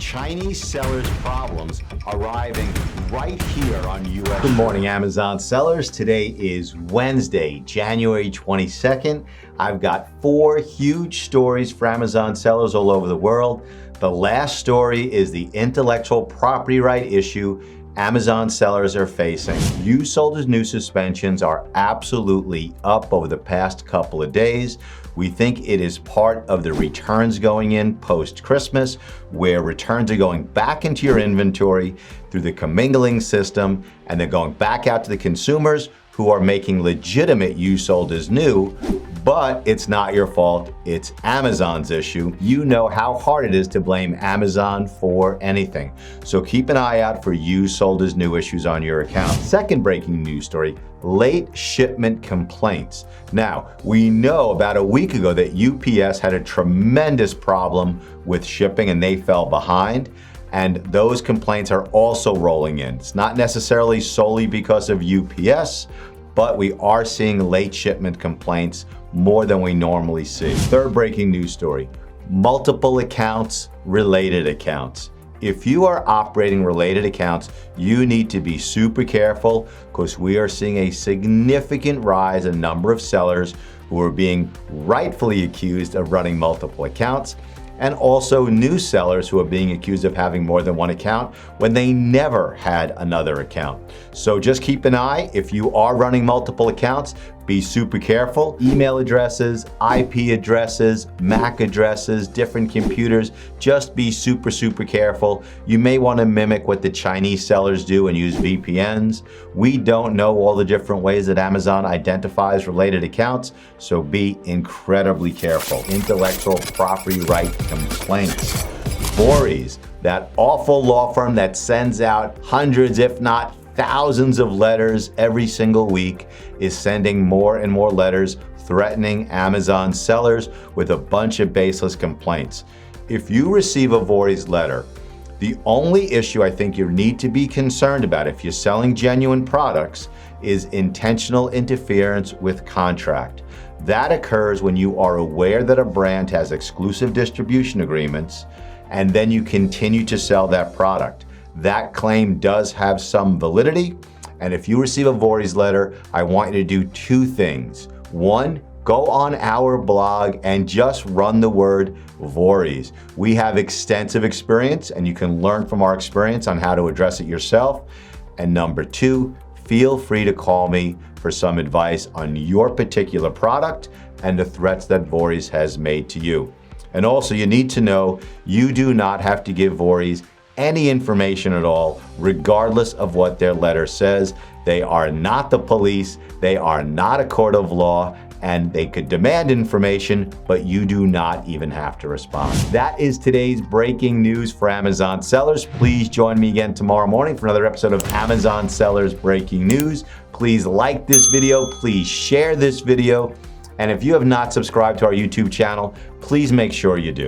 Chinese sellers' problems arriving right here on US. Good morning, Amazon sellers. Today is Wednesday, January 22nd. I've got 4 huge stories for Amazon sellers all over the world. The last story is the intellectual property right issue Amazon sellers are facing. Used sold as new suspensions are absolutely up over the past couple of days. We think it is part of the returns going in post-Christmas, where returns are going back into your inventory through the commingling system, and they're going back out to the consumers who are making legitimate used sold as new. But it's not your fault, it's Amazon's issue. You know how hard it is to blame Amazon for anything. So keep an eye out for used sold as new issues on your account. Second breaking news story, late shipment complaints. Now, we know about a week ago that UPS had a tremendous problem with shipping and they fell behind. And those complaints are also rolling in. It's not necessarily solely because of UPS, but we are seeing late shipment complaints more than we normally see. Third breaking news story, multiple accounts, related accounts. If you are operating related accounts, you need to be super careful because we are seeing a significant rise in number of sellers who are being rightfully accused of running multiple accounts, and also new sellers who are being accused of having more than one account when they never had another account. So just keep an eye. If you are running multiple accounts, be super careful. Email addresses, IP addresses, MAC addresses, different computers, just be super, super careful. You may want to mimic what the Chinese sellers do and use VPNs. We don't know all the different ways that Amazon identifies related accounts, so be incredibly careful. Intellectual property right complaints. Vorys, that awful law firm that sends out hundreds, if not thousands of letters every single week, is sending more and more letters threatening Amazon sellers with a bunch of baseless complaints. If you receive a Vorys letter, the only issue I think you need to be concerned about if you're selling genuine products is intentional interference with contract. That occurs when you are aware that a brand has exclusive distribution agreements and then you continue to sell that product. That claim does have some validity, and if you receive a Vorys letter, I want you to do 2 things. 1, go on our blog and just run the word Vorys. We have extensive experience and you can learn from our experience on how to address it yourself. And number 2, feel free to call me for some advice on your particular product and the threats that Vorys has made to you. And also, you need to know you do not have to give Vorys any information at all, regardless of what their letter says. They are not the police, they are not a court of law, and they could demand information, but you do not even have to respond. That is today's breaking news for Amazon sellers. Please join me again tomorrow morning for another episode of Amazon Sellers Breaking News. Please like this video, please share this video, and if you have not subscribed to our YouTube channel, please make sure you do.